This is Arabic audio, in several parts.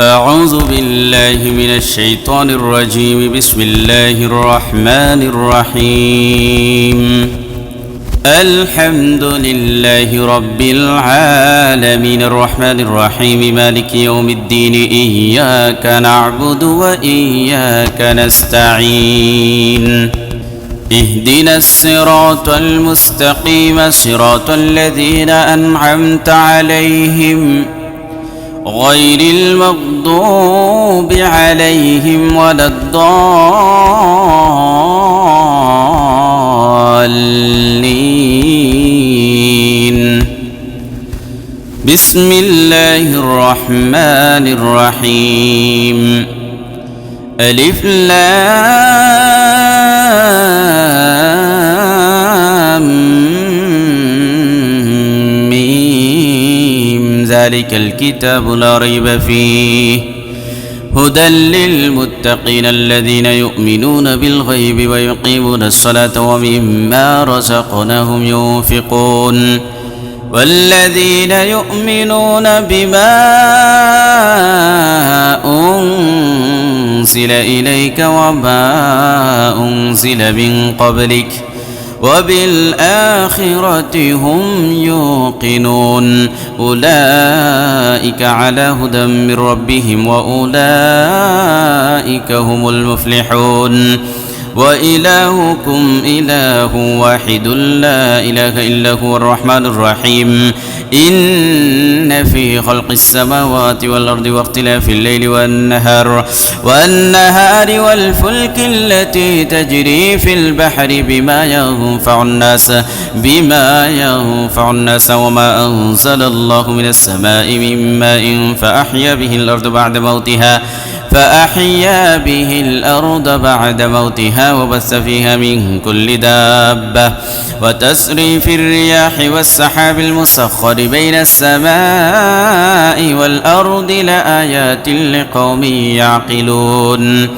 أعوذ بالله من الشيطان الرجيم. بسم الله الرحمن الرحيم. الحمد لله رب العالمين الرحمن الرحيم مالك يوم الدين. إياك نعبد وإياك نستعين. اهدنا الصراط المستقيم صراط الذين أنعمت عليهم غير المغضوب عليهم ولا الضالين. بسم الله الرحمن الرحيم. ألف لام ذلك الكتاب لا ريب فيه هدى للمتقين الذين يؤمنون بالغيب ويقيمون الصلاة ومما رزقناهم ينفقون والذين يؤمنون بما أنزل إليك وما أنزل من قبلك وبالآخرة هم يوقنون أولئك على هدى من ربهم وأولئك هم المفلحون. وإلهكم إله واحد لا إله إلا هو الرحمن الرحيم. إن في خلق السماوات والأرض واختلاف الليل والنهار والفلك التي تجري في البحر بما ينفع الناس وما أنزل الله من السماء من ماء فأحيا به الأرض بعد موتها وبث فيها من كل دابة وتسري في الرياح والسحاب المسخر بين السماء والأرض لآيات لقوم يعقلون.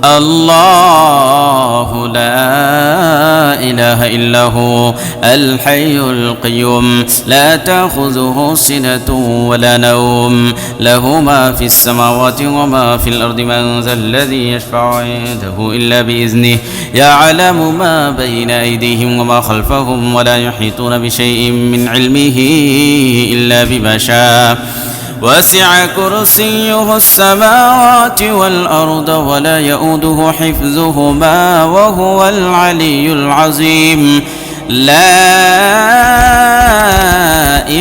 الله لا إله إلا هو الحي القيوم لا تأخذه سنة ولا نوم له ما في السماوات وما في الأرض من ذا الذي يشفع عنده إلا بإذنه يعلم ما بين أيديهم وما خلفهم ولا يحيطون بشيء من علمه إلا بما شاء وسع كرسيه السماوات والأرض ولا يؤوده حفظهما وهو العلي العظيم. لا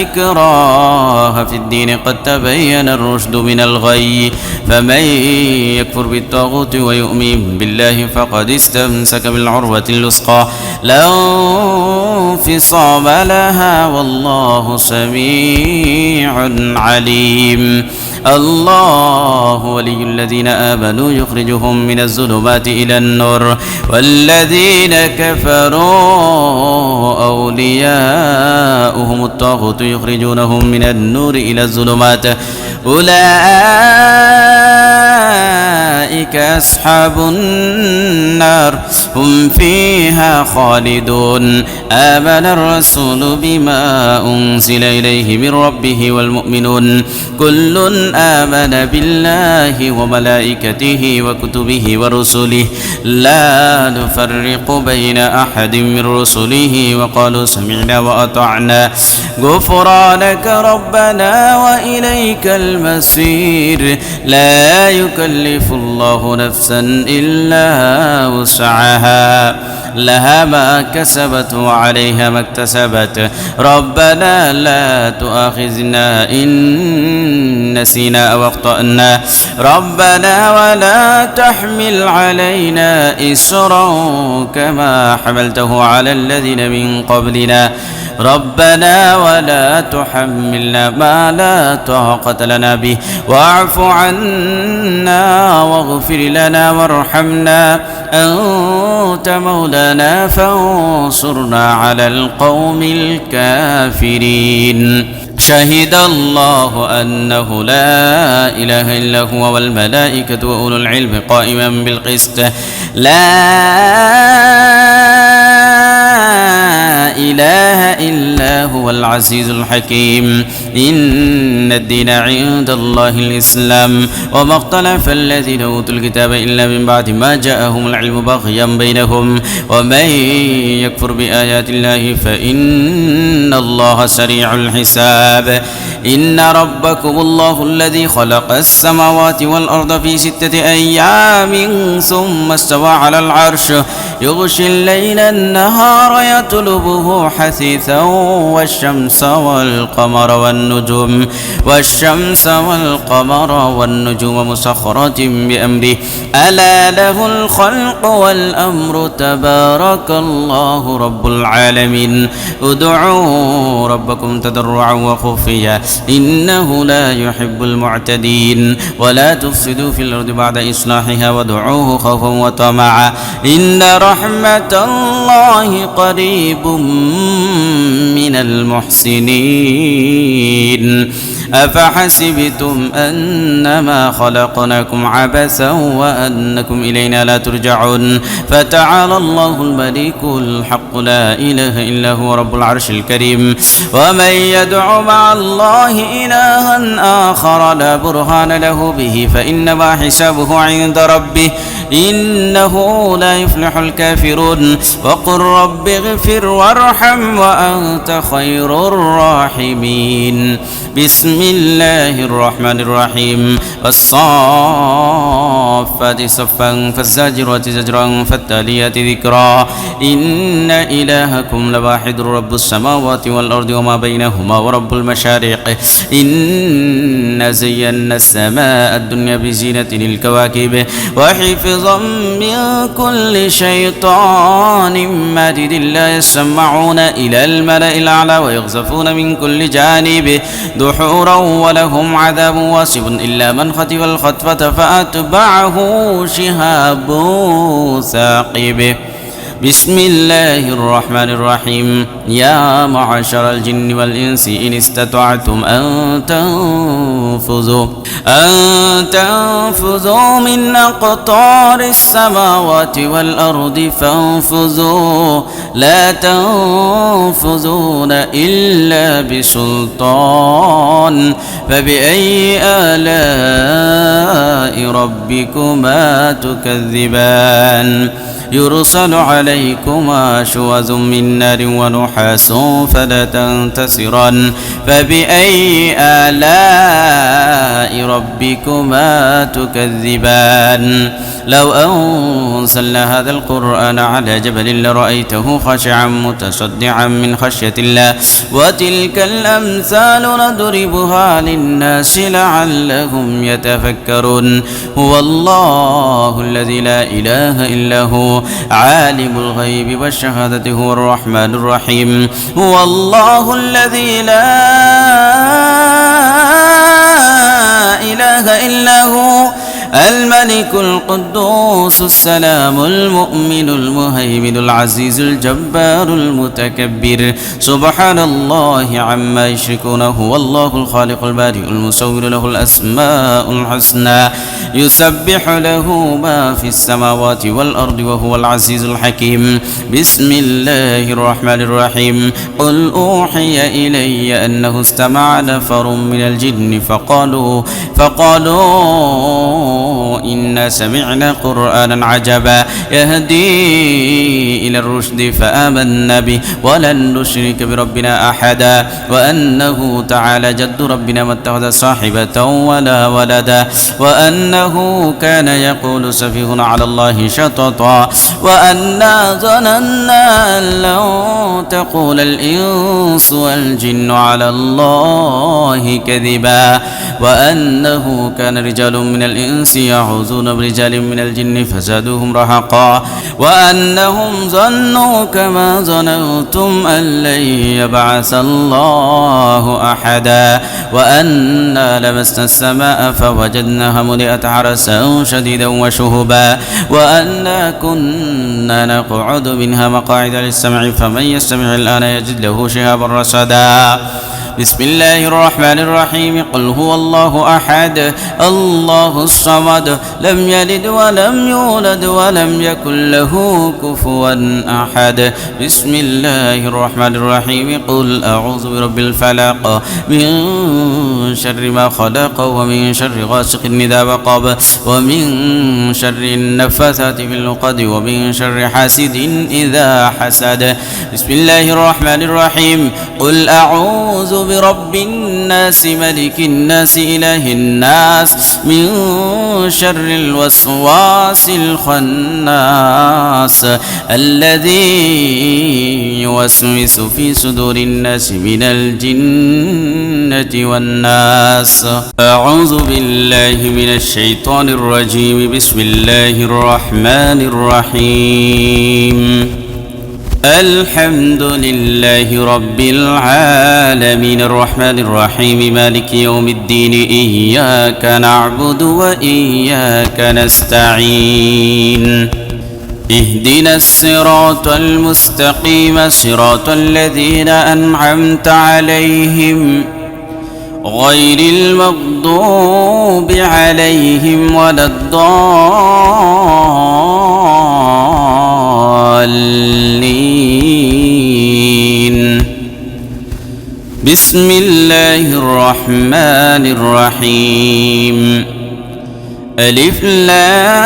إكراه في الدين قد تبين الرشد من الغي فمن يكفر بالطاغوت ويؤمن بالله فقد استمسك بالعروة الوثقى لا انفصام لها والله سميع عليم. الله ولي الذين آمنوا يخرجهم من الظلمات إلى النور والذين كفروا أولياؤهم الطاغوت يخرجونهم من النور إلى الظلمات أولئك أصحاب النار هم فيها خالدون. آمن الرسول بما أنزل إليه من ربه والمؤمنون كل آمن بالله وملائكته وكتبه ورسله لا نفرق بين أحد من رسله وقالوا سمعنا وأطعنا غفرانك ربنا وإليك المصير. لا يكلف الله نفسا إلا وسعها لها ما كسبت وعليها ما اكتسبت ربنا لا تؤاخذنا إن نسينا أو أخطأنا ربنا ولا تحمل علينا إصرا كما حملته على الذين من قبلنا ربنا ولا تحملنا ما لا طاقة لنا به واعف عنا واغفر لنا وارحمنا أنت مولانا فانصرنا على القوم الكافرين. شهد الله أنه لا إله إلا هو والملائكة وأولو العلم قائما بالقسط لا إله إلا هو العزيز الحكيم إن الدين عند الله الإسلام وما اختلف الذين أوتوا الكتاب إلا من بعد ما جاءهم العلم بغيا بينهم ومن يكفر بآيات الله فإن الله سريع الحساب إن ربكم الله الذي خلق السماوات والأرض في 6 أيام ثم استوى على العرش يغشي الليل النهار يطلبه حثيثا والشمس والقمر والنجوم مسخرات بأمره ألا له الخلق والأمر تبارك الله رب العالمين ادعوا ربكم تضرعا وخفيا إنه لا يحب المعتدين ولا تفسدوا في الأرض بعد إصلاحها وادعوه خوفا وطمعا إن رحمة الله قريب من المحسنين أفحسبتم أنما خلقناكم عبثا وأنكم إلينا لا ترجعون فتعالى الله الملك الحق لا إله إلا هو رب العرش الكريم ومن يدع مع الله إلها آخر لا برهان له به فإنما حسابه عند ربه إنه لا يفلح الكافرون وقل رب اغفر وارحم وأنت خير الراحمين بسم الله الرحمن الرحيم والصافات صفا فالزاجرات زجرا فالتاليات ذكرا إن إلهكم لواحد رب السماوات والأرض وما بينهما ورب المشارق إنا زينا السماء الدنيا بزينة الكواكب وحفظا من كل شيطان مارد لا يسمعون إلى الملأ الأعلى ويغزفون من كل جانب دحورا ولهم عذاب واسع إلا من خطف الخطفة فأتبعه شهاب ثاقب بسم الله الرحمن الرحيم يا معشر الجن والإنس إن استطعتم أن تنفذوا من أقطار السماوات والأرض فانفذوا لا تنفذون إلا بسلطان فبأي آلاء ربكما تكذبان يرسل عليكما شواظ من نار ونحاس فلا تنتصران فبأي آلاء ربكما تكذبان لو أنزلنا هذا القرآن على جبل لرأيته خاشعا متصدعا من خشية الله وتلك الأمثال نضربها للناس لعلهم يتفكرون هو الله الذي لا إله إلا هو عالم الغيب والشهادة هو الرحمن الرحيم هو الله الذي لا إله إلا هو الملك القدوس السلام المؤمن المهيمن العزيز الجبار المتكبر سبحان الله عما يشركون هو الله الخالق البارئ المصور له الأسماء الحسنى يسبح له ما في السماوات والأرض وهو العزيز الحكيم بسم الله الرحمن الرحيم قل أوحي إلي أنه استمع نفر من الجن فقالوا إنا سمعنا قرآنا عجبا يهدي إلى الرشد فآمنا به ولن نشرك بربنا أحدا وأنه تعالى جد ربنا ما اتخذ صاحبة ولا ولدا وأنه كان يقول سفيهنا على الله شططا وأنا ظننا أن لن تقول الإنس والجن على الله كذبا وأنه كان رجال من الإنس يعوذون برجال من الجن فزادوهم رهقا وأنهم ظنوا كما ظننتم أن لن يبعث الله أحدا وأنا لمسنا السماء فوجدناها ملئت حرسا شديدا وشهبا وأنا كنا نقعد منها مقاعد للسمع فمن يستمع الآن يجد له شهابا رصدا بسم الله الرحمن الرحيم قل هو الله أحد الله الصمد لم يلد ولم يولد ولم يكن له كفوا أحد بسم الله الرحمن الرحيم قل أعوذ برب الفلق من شر ما خلق ومن شر غاسق إذا وقب ومن شر النفاثات في العقد ومن شر حاسد إذا حسد بسم الله الرحمن الرحيم قل أعوذ برب الناس ملك الناس إله الناس من شر الوسواس الخناس الذي يوسوس في صدور الناس من الجنة والناس أعوذ بالله من الشيطان الرجيم بسم الله الرحمن الرحيم الحمد لله رب العالمين الرحمن الرحيم مالك يوم الدين إياك نعبد وإياك نستعين اهدنا الصراط المستقيم صراط الذين أنعمت عليهم غير المغضوب عليهم ولا الضالين بسم الله الرحمن الرحيم ألف لام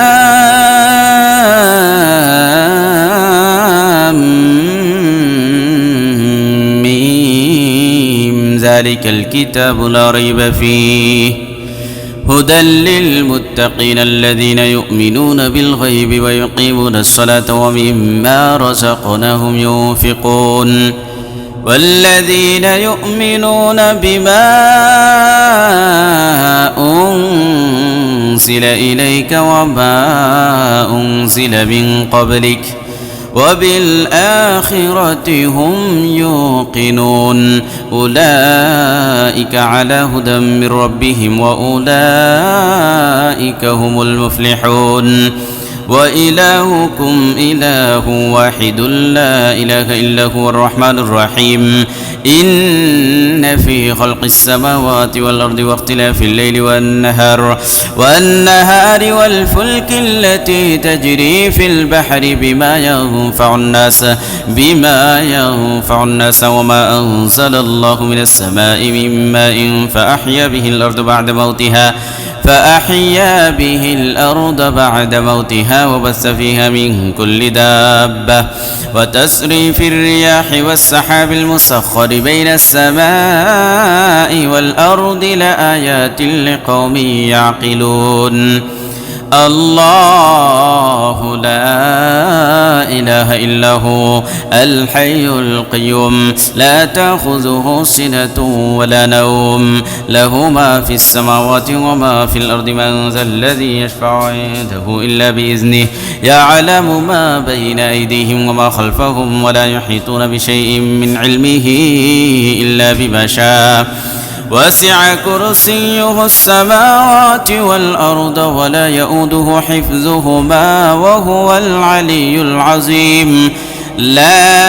ميم ذلك الكتاب لا ريب فيه هدى للمتقين الذين يؤمنون بالغيب ويقيمون الصلاة ومما رزقناهم ينفقون والذين يؤمنون بما أنزل إليك وما أنزل من قبلك وبالآخرة هم يوقنون أولئك على هدى من ربهم وأولئك هم المفلحون وإلهكم إله واحد لا إله إلا هو الرحمن الرحيم إن في خلق السماوات والأرض واختلاف الليل والنهار والفلك التي تجري في البحر بما ينفع الناس وما أنزل الله من السماء من ماء فأحيا به الأرض بعد موتها وبث فيها من كل دابة وتسري في الرياح والسحاب المسخر بين السماء والأرض لآيات لقوم يعقلون الله لا إله إلا هو الحي القيوم لا تأخذه سنة ولا نوم له ما في السماوات وما في الأرض من ذا الذي يشفع عنده إلا بإذنه يعلم ما بين أيديهم وما خلفهم ولا يحيطون بشيء من علمه إلا بما شاء وسع كرسيه السماوات والأرض ولا يؤوده حفظهما وهو العلي العظيم لا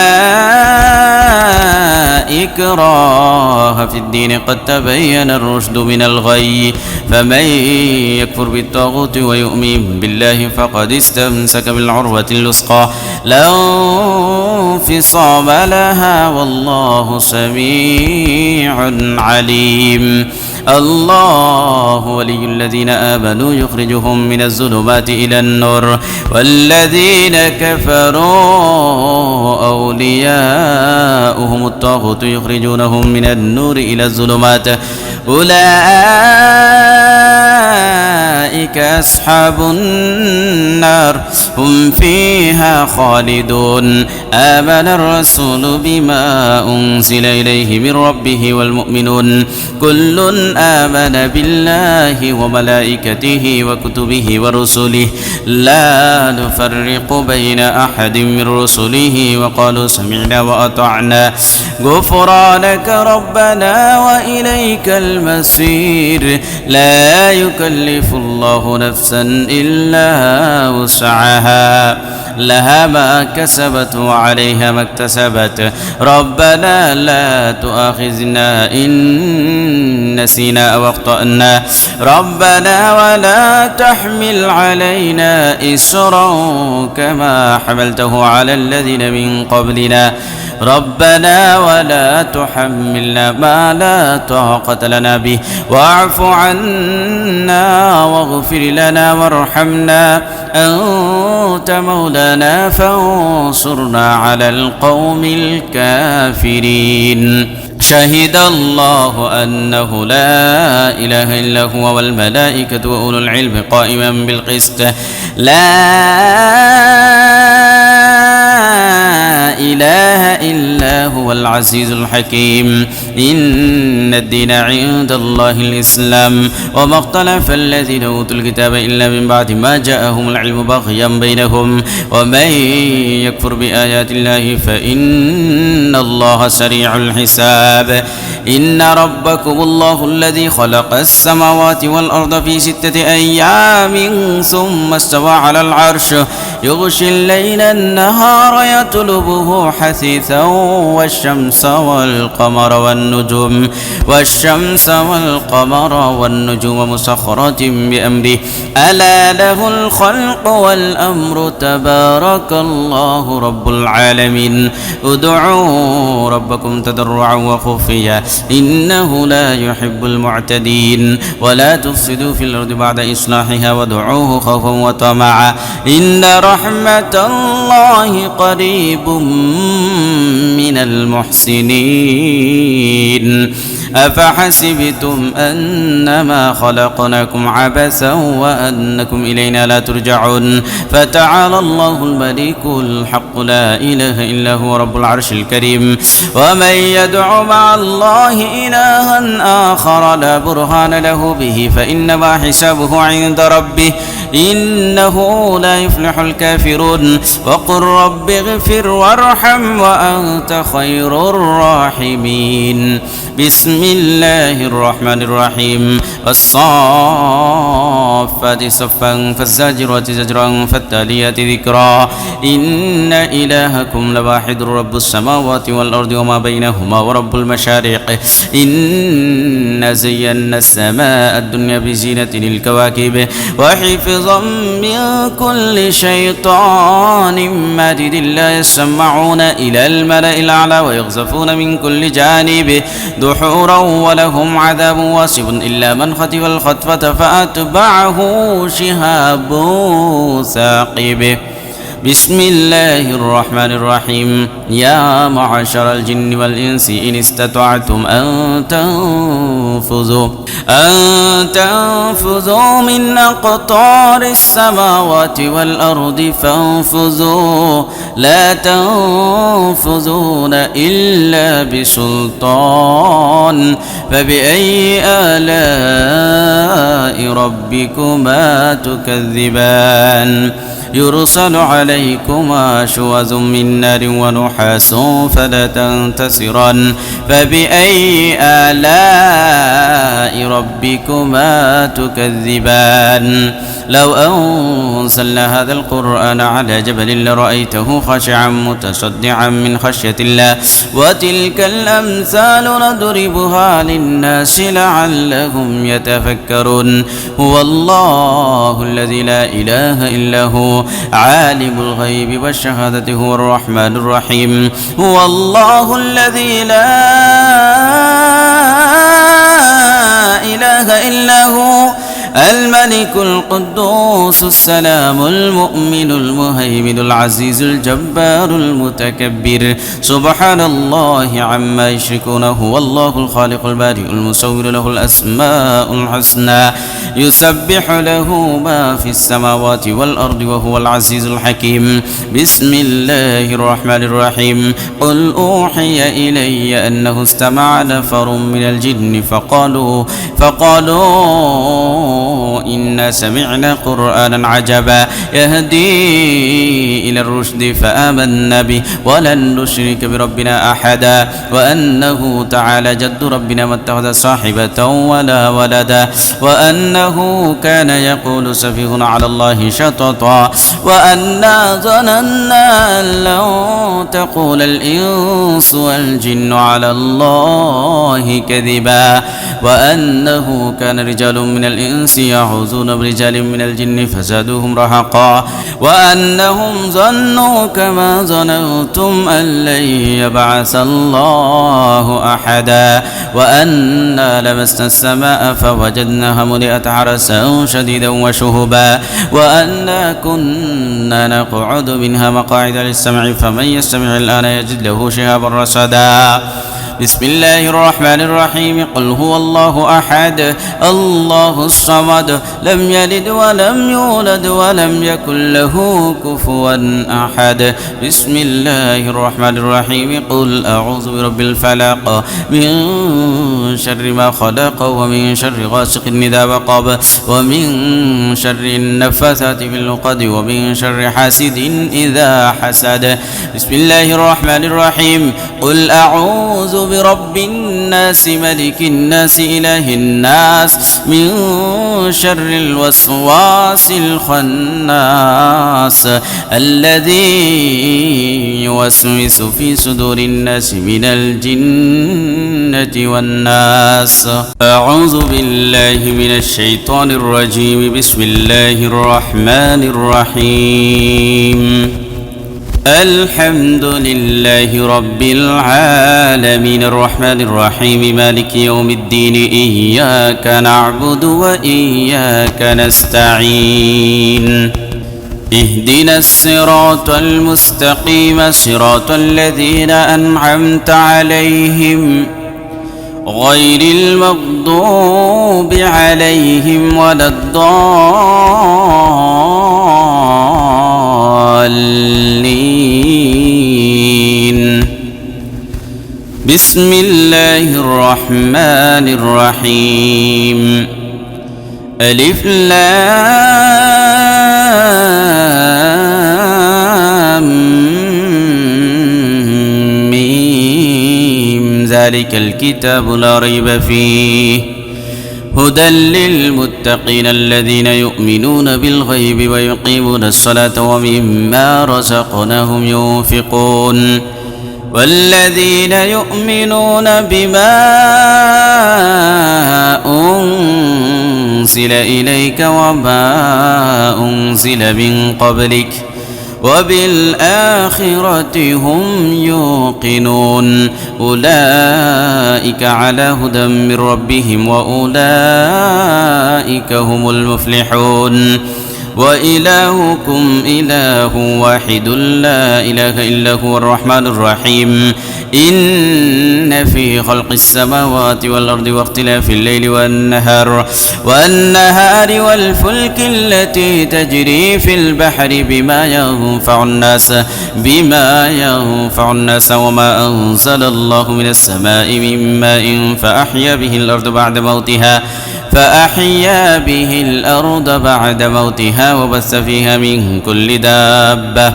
إكراه في الدين قد تبين الرشد من الغي فمن يكفر بالطاغوت ويؤمن بالله فقد استمسك بالعروة الوثقى لا انفصام لها والله سميع عليم الله ولي الذين آمنوا يخرجهم من الظلمات إلى النور والذين كفروا أولياؤهم الطاغوت يخرجونهم من النور إلى الظلمات أولئك أصحاب النار هم فيها خالدون آمن الرسول بما أنزل إليه من ربه والمؤمنون كل آمن بالله وملائكته وكتبه ورسله لا نفرق بين أحد من رسله وقالوا سمعنا وأطعنا غفرانك ربنا وإليك المصير لا يكلف الله الله نفسا إلا وسعها لها ما كسبت وعليها ما اكتسبت ربنا لا تؤاخذنا إن نسينا أو أخطأنا ربنا ولا تحمل علينا إسرا كما حملته على الذين من قبلنا ربنا ولا تحملنا ما لا طاقة لنا به واعف عنا واغفر لنا وارحمنا أنت مولانا فانصرنا على القوم الكافرين شهد الله أنه لا إله إلا هو والملائكة وأولو العلم قائما بالقسط لا إله إلا هو العزيز الحكيم إن الدين عند الله الإسلام وما اختلف الذين أوتوا الكتاب إلا من بعد ما جاءهم العلم بغيا بينهم ومن يكفر بآيات الله فإن الله سريع الحساب إن ربكم الله الذي خلق السماوات والأرض في 6 أيام ثم استوى على العرش يغشي الليل النهار يطلبه حثيثا والشمس والقمر والنجوم مسخرات بأمره ألا له الخلق والأمر تبارك الله رب العالمين ادعوا ربكم تضرعا وخفيا إنه لا يحب المعتدين ولا تفسدوا في الأرض بعد إصلاحها وادعوه خوفا وطمعا إن رحمة الله قريب من المحسنين أفحسبتم أنما خلقناكم عبثا وأنكم إلينا لا ترجعون فتعالى الله الملك الحق لا إله إلا هو رب العرش الكريم ومن يدع مع الله إلها آخر لا برهان له به فإنما حسابه عند ربه إنه لا يفلح الكافرون وقل رب اغفر وارحم وأنت خير الراحمين بسم الله الرحمن الرحيم والصافات صفا فالزاجرات زجرا فالتاليات ذكرا إن إلهكم لواحد رب السماوات والأرض وما بينهما ورب المشارق إنا زينا السماء الدنيا بزينة الكواكب وحفظا من كل شيطان مارد لا يسمعون إلى الملأ الأعلى ويغزفون من كل جانب دحورا ولهم عذاب واسع إلا من خطف الخطفة فأتبعه شهاب ثاقب بسم الله الرحمن الرحيم يا معشر الجن والإنس إن استطعتم أن تنفذوا من أقطار السماوات والأرض فانفذوا لا تنفذون إلا بسلطان فبأي آلاء ربكما تكذبان يرسل عليكما شواظ من نار ونحاس فلا تنتصران فبأي آلاء ربكما تكذبان لو أنزلنا هذا القرآن على جبل لرأيته خاشعا متصدعا من خشية الله وتلك الأمثال نضربها للناس لعلهم يتفكرون هو الله الذي لا إله إلا هو عالم الغيب والشهادة هو الرحمن الرحيم هو الله الذي لا إله إلا هو الملك القدوس السلام المؤمن المهيمن العزيز الجبار المتكبر سبحان الله عما يشركون هو الله الخالق البارئ المصور له الأسماء الحسنى يسبح له ما في السماوات والأرض وهو العزيز الحكيم بسم الله الرحمن الرحيم قل أوحي إلي أنه استمع نفر من الجن فقالوا إنا سمعنا قرآنا عجبا يهدي إلى الرشد فآمنا به ولن نشرك بربنا أحدا وأنه تعالى جد ربنا ما اتخذ صاحبة ولا ولدا وأنه كان يقول سفيهنا على الله شططا وأنا ظننا أن لن تقول الإنس والجن على الله كذبا وأنه كان رجال من الإنس يعوذون برجال من الجن فزادوهم رهقا وأنهم ظنوا كما ظننتم أن لن يبعث الله أحدا وأنا لمسنا السماء فوجدناها ملئت حرسا شديدا وشهبا وأنا كنا نقعد منها مقاعد للسمع فمن يستمع الآن يجد له شهابا رصدا بسم الله الرحمن الرحيم قل هو الله أحد الله الصمد لم يلد ولم يولد ولم يكن له كفوا أحد بسم الله الرحمن الرحيم قل أعوذ برب الفلق من شر ما خلق ومن شر غاسق إذا وقب ومن شر النفاثات في العقد ومن شر حاسد إذا حسد بسم الله الرحمن الرحيم قل أعوذ برب الناس ملك الناس إله الناس من شر الوسواس الخناس الذي يوسوس في صدور الناس من الجنة والناس أعوذ بالله من الشيطان الرجيم بسم الله الرحمن الرحيم الحمد لله رب العالمين الرحمن الرحيم مالك يوم الدين إياك نعبد وإياك نستعين اهدنا الصراط المستقيم صراط الذين أنعمت عليهم غير المغضوب عليهم ولا الضالين بسم الله الرحمن الرحيم ألف لام ميم ذلك الكتاب لا ريب فيه هدى للمتقين الذين يؤمنون بالغيب ويقيمون الصلاة ومما رزقناهم ينفقون والذين يؤمنون بما أنزل إليك وما أنزل من قبلك وبالآخرة هم يوقنون أولئك على هدى من ربهم وأولئك هم المفلحون وإلهكم إله واحد لا إله إلا هو الرحمن الرحيم إن في خلق السماوات والأرض واختلاف الليل والنهار والفلك التي تجري في البحر بما ينفع الناس وما أنزل الله من السماء من ماء فأحيا به الأرض بعد موتها وبث فيها من كل دابة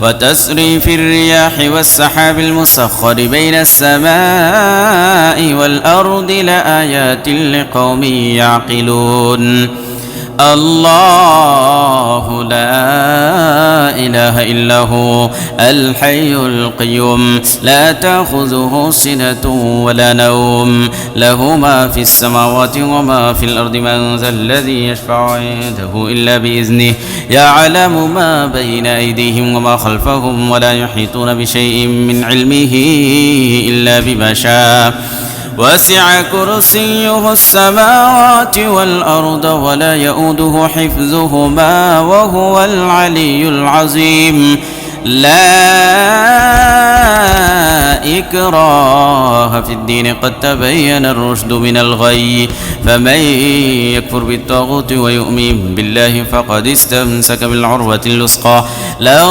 وتسري في الرياح والسحاب المسخر بين السماء والأرض لآيات لقوم يعقلون الله لا إله إلا هو الحي القيوم لا تأخذه سنة ولا نوم له ما في السماوات وما في الأرض من ذا الذي يشفع عنده إلا بإذنه يعلم ما بين أيديهم وما خلفهم ولا يحيطون بشيء من علمه إلا بما شاء وسع كرسيه السماوات والأرض ولا يؤوده حفظهما وهو العلي العظيم لا إكراه في الدين قد تبين الرشد من الغي فمن يكفر بالطاغوت ويؤمن بالله فقد استمسك بالعروة الوثقى لا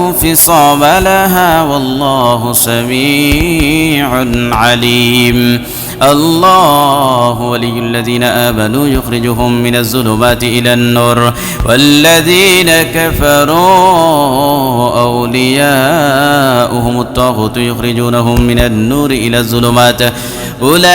انفصام لها والله سميع عليم الله ولي الذين آمنوا يخرجهم من الظلمات إلى النور والذين كفروا أولياؤهم الطاغوت يخرجونهم من النور إلى الظلمات أولئك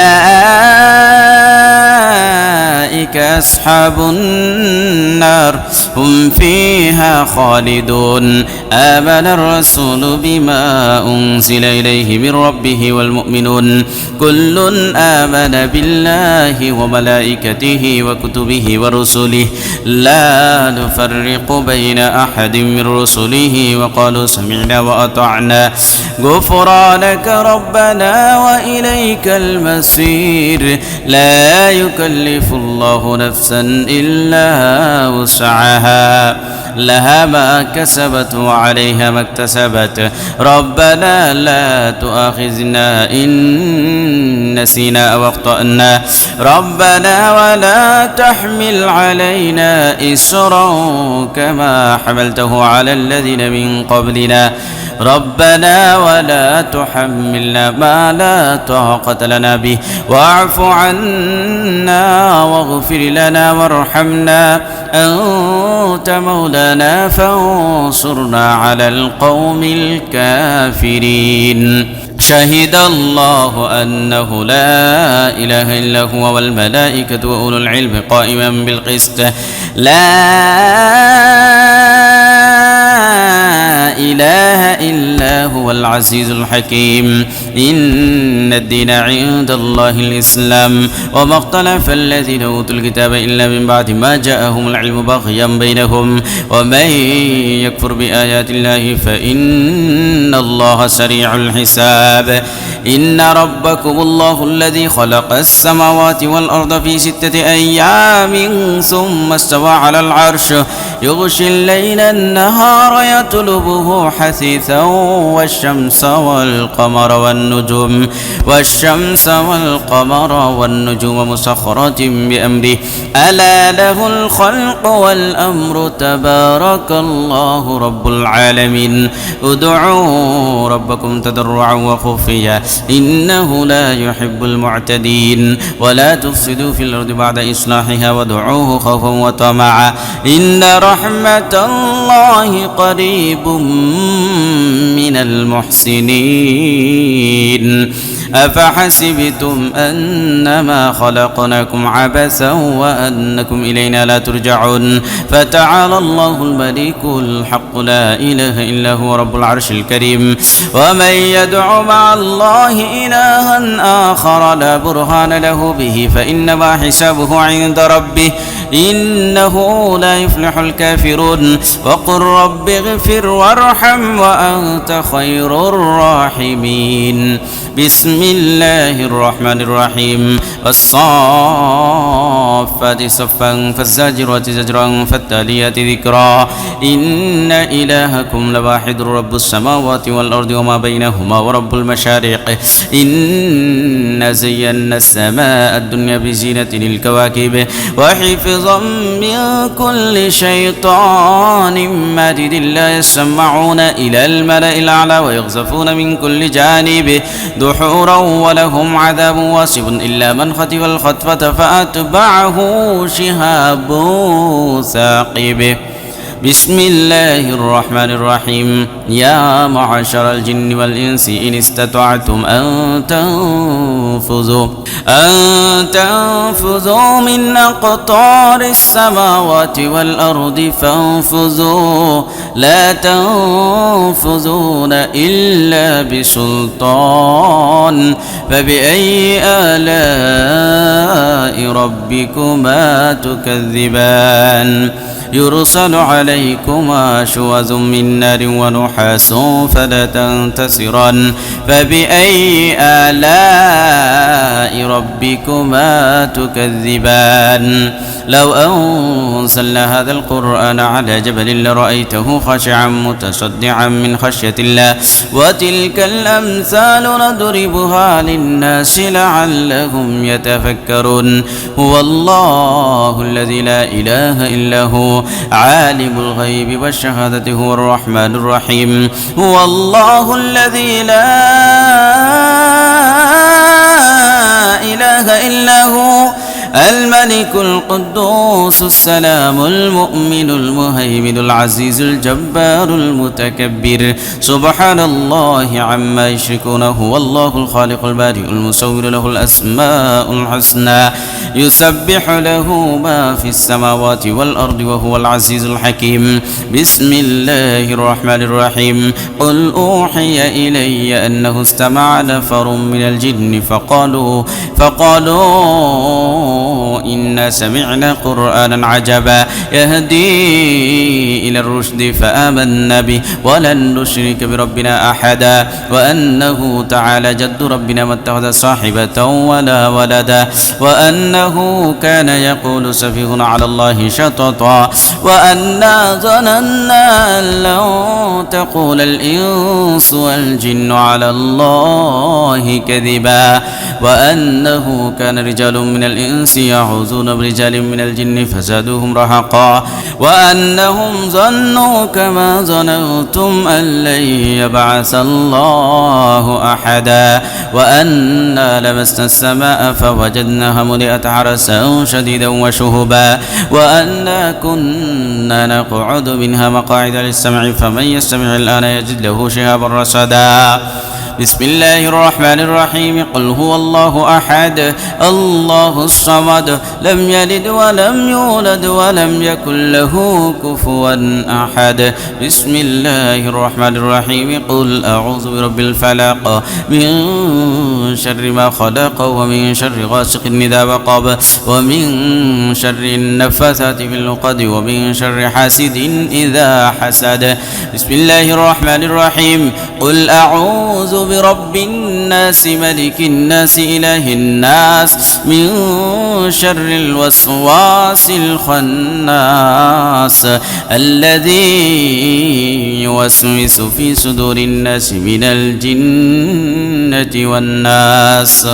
أصحاب النار هم فيها خالدون آمن الرسول بما أنزل إليه من ربه والمؤمنون كل آمن بالله وملائكته وكتبه ورسله لا نفرق بين أحد من رسله وقالوا سمعنا وأطعنا غفرانك ربنا وإليك المصير لا يكلف الله نفسا إلا وسعها لها ما كسبت وعليها ما اكتسبت ربنا لا تؤاخذنا إن نسينا أو أخطأنا ربنا ولا تحمل علينا إصرا كما حملته على الذين من قبلنا ربنا ولا تحملنا ما لا طاقة لنا به واعف عنا واغفر لنا وارحمنا أنت مولانا فانصرنا على القوم الكافرين شهد الله أنه لا إله إلا هو والملائكة وأولو العلم قائما بالقسط لا إله إلا هو العزيز الحكيم إن الدين عند الله الإسلام وما اختلف الذين أوتوا الكتاب إلا من بعد ما جاءهم العلم بغيا بينهم ومن يكفر بآيات الله فإن الله سريع الحساب إن ربكم الله الذي خلق السماوات والأرض في 6 أيام ثم استوى على العرش يغشي الليل النهار يطلبه حثيثا والشمس والقمر والنجوم مسخرات بأمره ألا له الخلق والأمر تبارك الله رب العالمين ادعوا ربكم تضرعا وخفيا إنه لا يحب المعتدين ولا تفسدوا في الأرض بعد إصلاحها وادعوه خوفا وطمعا إن رحمة الله قريب من المحسنين أفحسبتم أنما خلقناكم عبثا وأنكم إلينا لا ترجعون فتعالى الله الملك الحق لا إله إلا هو رب العرش الكريم ومن يدع مع الله إلها آخر لا برهان له به فإنما حسابه عند ربه إنه لا يفلح الكافرون وقل رب اغفر وارحم وأنت خير الراحمين بسم الله الرحمن الرحيم والصافات صفا فالزاجرات زجرا فالتاليات ذكرا إن إلهكم لواحد رب السماوات والأرض وما بينهما ورب المشارق إنا زينا السماء الدنيا بزينة الكواكب وحفظا من كل شيطان مارد لا يسمعون إلى الملأ الأعلى ويغزفون من كل جانب دحورا ولهم عذاب واصب إلا من خطف الخطفة فأتبعه شهاب ثاقب بسم الله الرحمن الرحيم يا معشر الجن والإنس إن استطعتم أن تنفذوا من أقطار السماوات والأرض فانفذوا لا تنفذون إلا بسلطان فبأي آلاء ربكما تكذبان يرسل عليكما شواظ من نار ونحاس فلا تنتصران فبأي آلاء ربكما تكذبان لو أنزلنا هذا القرآن على جبل لرأيته خاشعا متصدعا من خشية الله وتلك الأمثال نضربها للناس لعلهم يتفكرون هو الله الذي لا إله إلا هو عالم الغيب والشهادة هو الرحمن الرحيم هو الله الذي لا إله إلا هو الملك القدوس السلام المؤمن المهيمن العزيز الجبار المتكبر سبحان الله عما يشركون هو الله الخالق البارئ المصور له الأسماء الحسنى يسبح له ما في السماوات والأرض وهو العزيز الحكيم بسم الله الرحمن الرحيم قل أوحي إلي أنه استمع نفر من الجن فقالوا إنا سمعنا قرآنا عجبا يهدي إلى الرشد فآمنا به ولن نشرك بربنا أحدا وأنه تعالى جد ربنا ما اتخذ صاحبة ولا ولدا وأنه كان يقول سفيهنا على الله شططا وأنا ظننا أن لن تقول الإنس والجن على الله كذبا وأنه كان رجال من الإنس يعوذون برجال من الجن فزادوهم رهقا وأنهم ظنوا كما ظننتم أن لن يبعث الله أحدا وأنا لمسنا السماء فوجدناها ملئت حرسا شديدا وشهبا وأنا كنا نقعد منها مقاعد للسمع فمن يستمع الآن يجد له شهابا رصدا بسم الله الرحمن الرحيم قل هو الله أحد الله الصمد لم يلد ولم يولد ولم يكن له كفوا أحد بسم الله الرحمن الرحيم قل أعوذ برب الفلق من شر ما خلق ومن شر غاسق إذا وقب ومن شر النفاثات في العقد ومن شر حاسد إذا حسد بسم الله الرحمن الرحيم قل أعوذ برب الناس ملك الناس إله الناس من شر الوسواس الخناس الذي يوسوس في صدور الناس من الجنة والناس.